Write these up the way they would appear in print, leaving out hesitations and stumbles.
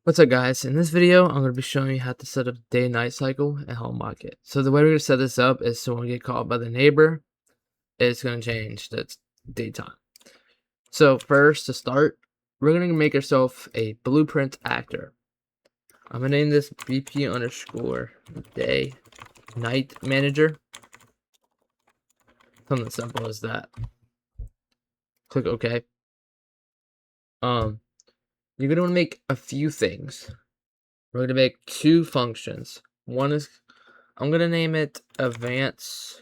What's up, guys? In this video, I'm going to be showing you how to set up day-night cycle in HelloNeighbor. So the way we're going to set this up is so when we get called by the neighbor, it's going to change the daytime. So first, to start, we're going to make ourselves a blueprint actor. I'm going to name this BP underscore day night manager. Something simple as that. Click OK. You're going to want to make a few things. We're going to make two functions. One is, I'm going to name it advance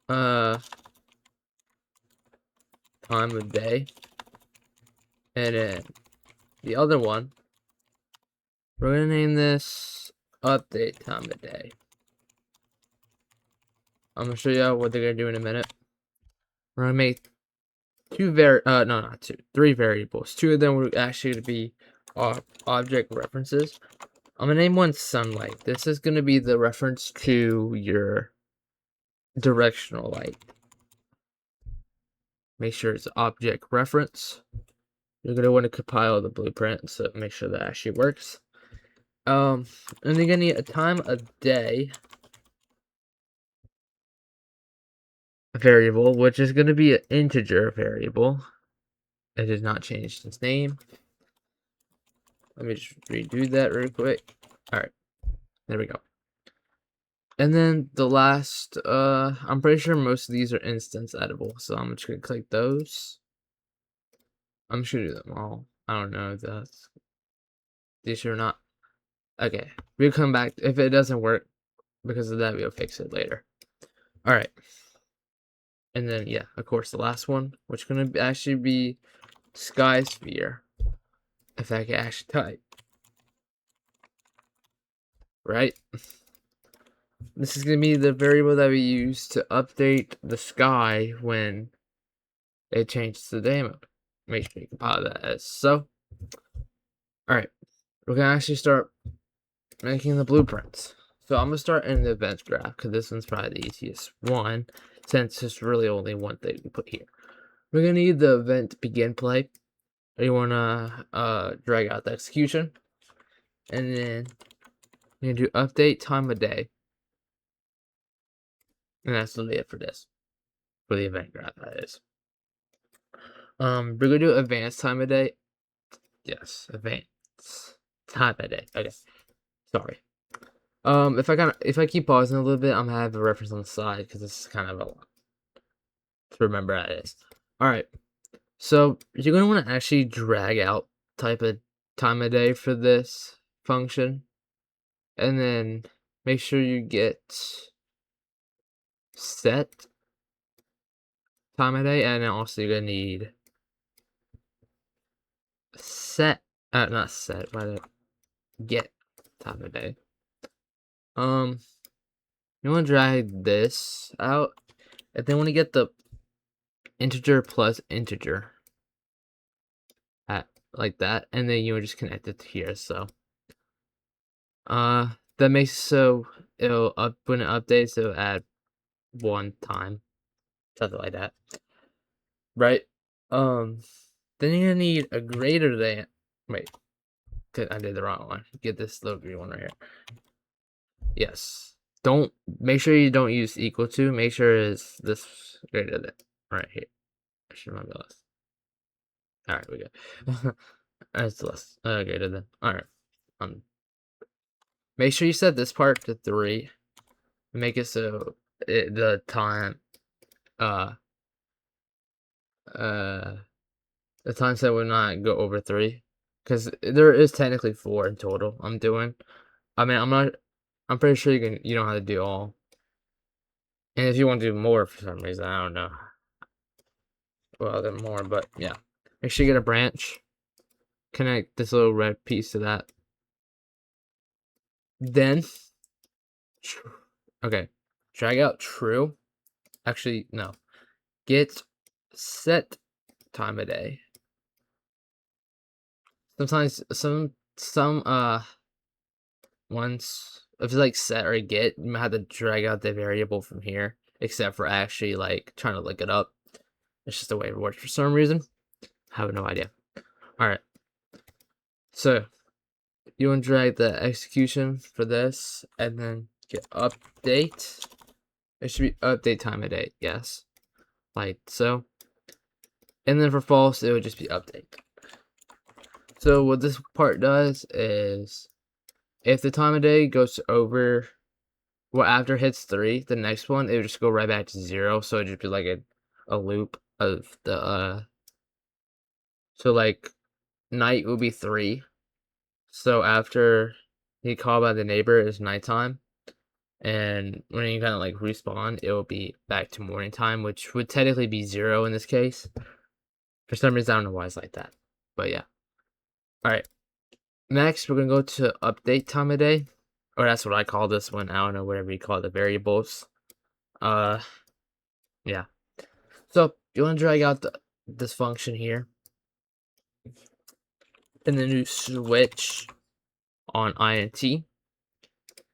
time of day, and then the other one, we're going to name this update time of day. I'm going to show you what they're going to do in a minute. We're going to make three variables. Two of them are actually going to be object references. I'm going to name one sunlight. This is going to be the reference to your directional light. Make sure it's object reference. You're going to want to compile the blueprint, so make sure that actually works. And you're going to need a time of day variable, which is going to be an integer variable. It did not change its name. Let me just redo that real quick. Alright, there we go. And then the last, I'm pretty sure most of these are instance editable, so I'm just going to click those. I'm just going to do them all. I don't know if that's the issue or not. Okay, we'll come back. If it doesn't work because of that, we'll fix it later. Alright. And then, yeah, of course, the last one, which is going to actually be sky sphere, if I can actually type. Right? This is going to be the variable that we use to update the sky when it changes to day mode. Make sure you compile that as so. Alright, we're going to actually start making the blueprints. So I'm going to start in the events graph, because this one's probably the easiest one, since it's really only one thing we put here. We're going to need the event begin play. You want to drag out the execution. And then you're going to do update time of day. And that's really it for this. For the event graph, that is. We're going to do advanced time of day. Yes, advanced time of day. Okay. Sorry. If I keep pausing a little bit, I'm gonna have a reference on the side because this is kind of a lot to remember that is. Alright. So you're gonna want to actually drag out type of time of day for this function. And then make sure you get set time of day, and then also you're gonna need not set, but get time of day. You want to drag this out, and then when you get the integer plus integer at like that, and then you would just connect it to here. So that makes so it'll when it updates, it'll add one time, something like that, right? Then you're gonna need a greater than. Wait, I did the wrong one. Get this little green one right here. Yes. Don't make sure you don't use equal to. Make sure it's this greater than right here. I should remember less. All right, we go. It's less greater than. All right. Make sure you set this part to 3. Make it so the time the time set will not go over 3, because there is technically 4 in total. I'm pretty sure you don't have to do all. And if you want to do more for some reason, I don't know. Well, then more, but yeah. Make sure you get a branch. Connect this little red piece to that. Then, okay, drag out true. Actually, no. Get set time of day. Sometimes some ones, if it's like set or get, you might have to drag out the variable from here, except for actually like trying to look it up. It's just the way it works for some reason. I have no idea. All right. So you want to drag the execution for this and then get update. It should be update time of day, yes. Like so. And then for false, it would just be update. So what this part does is if the time of day goes over, well, after it hits 3, the next one, it would just go right back to 0. So it'd just be like a loop of the, so like night will be 3. So after you call by the neighbor is nighttime. And when you kind of like respawn, it will be back to morning time, which would technically be 0 in this case. For some reason, I don't know why it's like that. But yeah. Alright. Next, we're going to go to update time of day. Or that's what I call this one. I don't know, whatever you call the variables. Yeah. So, you want to drag out this function here. And then you switch on int. You're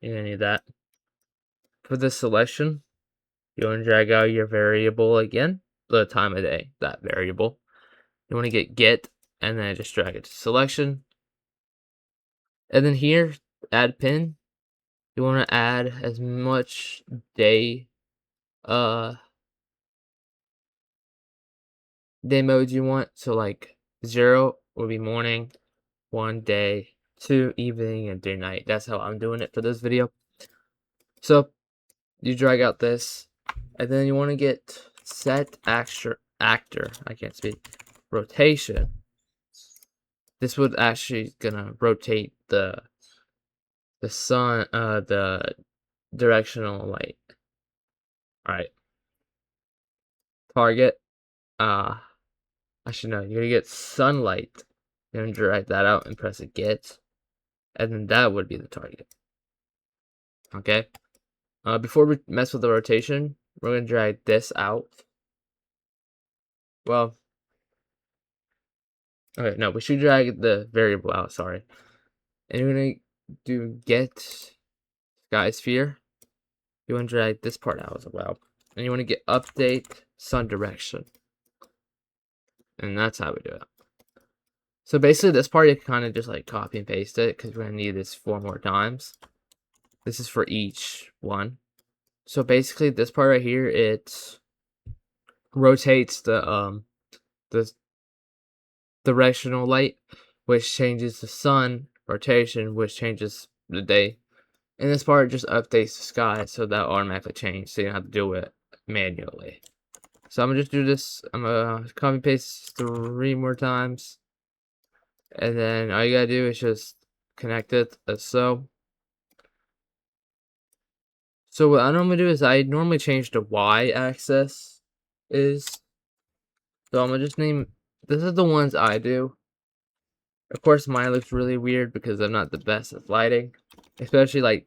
going to need that. For this selection, you want to drag out your variable again. The time of day, that variable. You want to get, and then just drag it to selection. And then here, add pin. You want to add as much day modes you want. So like 0 would be morning, 1 day, 2 evening, and 3 night. That's how I'm doing it for this video. So you drag out this, and then you want to get set actor. I can't speak. Rotation. This would actually gonna rotate the sun, the directional light. Alright. Target. Actually no, you're gonna get sunlight. You're gonna drag that out and press a get. And then that would be the target. Okay. Before we mess with the rotation, we're gonna drag this out. Well, okay, no, we should drag the variable out, sorry. And you're gonna do get sky sphere. You want to drag this part out as well. And you want to get update sun direction. And that's how we do it. So basically this part you can kind of just like copy and paste it because we're going to need this 4 more times. This is for each one. So basically this part right here, it rotates the directional light, which changes the sun rotation, which changes the day. And this part just updates the sky, so that automatically changes, so you don't have to do it manually. So I'm gonna just do this. I'm gonna copy paste 3 more times, and then all you gotta do is just connect it as so. So what I normally do is I normally change the y-axis is. So I'm gonna just name. This is the ones I do. Of course, mine looks really weird because I'm not the best at lighting, especially like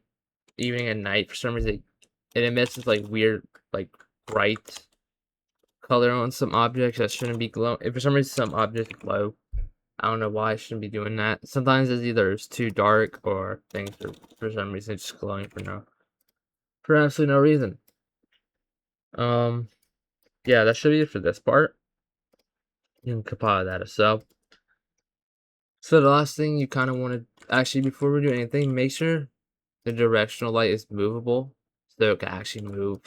evening and night. For some reason, it emits this like weird, like bright color on some objects that shouldn't be glow. If for some reason some objects glow, I don't know why I shouldn't be doing that. Sometimes it's either it's too dark or things are for some reason just glowing for absolutely no reason. Yeah, that should be it for this part. You can compile that as so. So the last thing you kind of want to actually before we do anything, make sure the directional light is movable so it can actually move.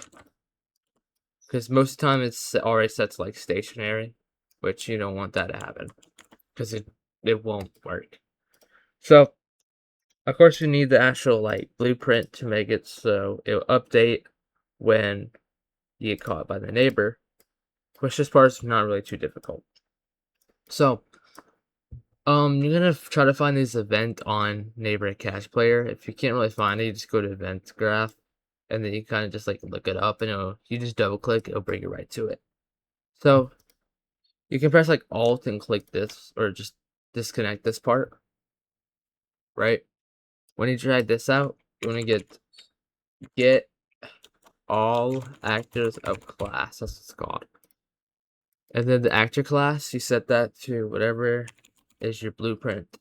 Because most of the time it's already set to like stationary, which you don't want that to happen because it won't work. So of course you need the actual like blueprint to make it so it'll update when you get caught by the neighbor, which this part's not really too difficult. So you're gonna try to find this event on neighbor cache player. If you can't really find it, you just go to events graph and then you kind of just like look it up and you just double click, it'll bring you right to it. So you can press like alt and click this or just disconnect this part, right? When you drag this out, you want to get all actors of class, that's what it's called. And then the actor class, you set that to whatever is your blueprint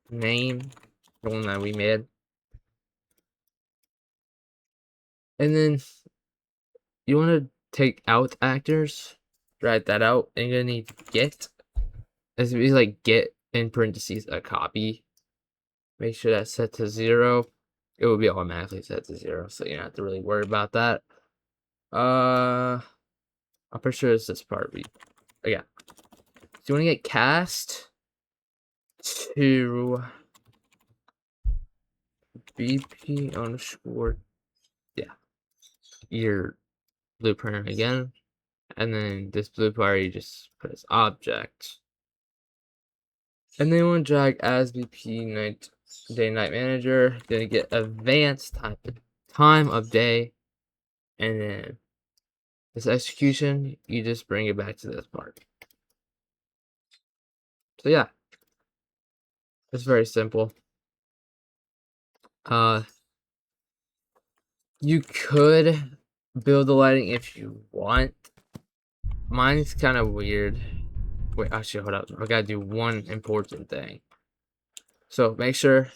name, the one that we made. And then you want to take out actors, drag that out, and you're gonna need get. It's like get in parentheses a copy. Make sure that's set to 0. It will be automatically set to 0, so you don't have to really worry about that. I'm pretty sure it's this part. Yeah. So you want to get cast to BP underscore, yeah, your blueprint again, and then this blue part you just put as object, and then you want to drag as BP day night manager. Then you get advanced time of day, and then this execution you just bring it back to this part. So yeah, it's very simple. You could build the lighting if you want. Mine's kind of weird. Wait, actually, hold up. I gotta do one important thing. So make sure,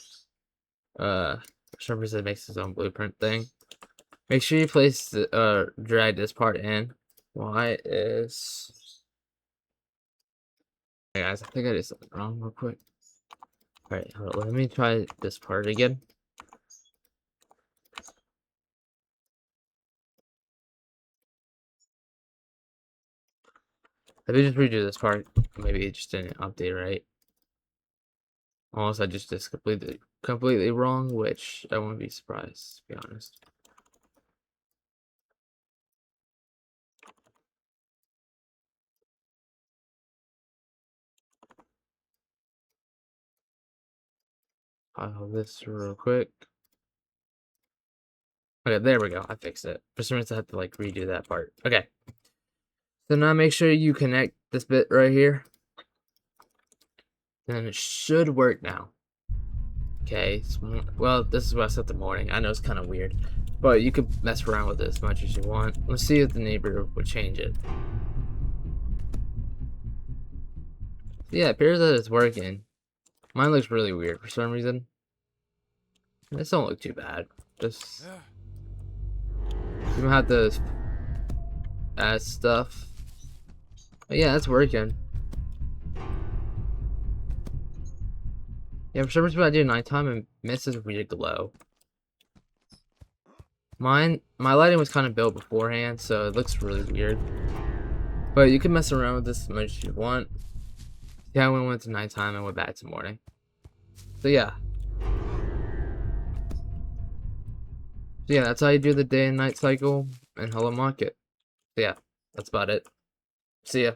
for some reason it makes its own blueprint thing. Make sure you place the, drag this part in. Y is, hey guys, I think I did something wrong real quick. Alright, hold on, let me try this part again. Let me just redo this part. Maybe it just didn't update right. Unless I just did completely wrong, which I wouldn't be surprised, to be honest. I'll this real quick. Okay, there we go. I fixed it. For some reason, I have to like redo that part. Okay. So now make sure you connect this bit right here. Then it should work now. Okay. Well, this is what I set the morning. I know it's kind of weird, but you could mess around with it as much as you want. Let's see if the neighbor would change it. Yeah, it appears that it's working. Mine looks really weird for some reason. This don't look too bad. Just you don't have to add stuff. But yeah, it's working. Yeah, for some reason when I do nighttime, it misses weird glow. My lighting was kind of built beforehand, so it looks really weird. But you can mess around with this as much as you want. See how we went to nighttime and went back to morning. So yeah. So yeah, that's how you do the day and night cycle in Hello Market. So yeah, that's about it. See ya.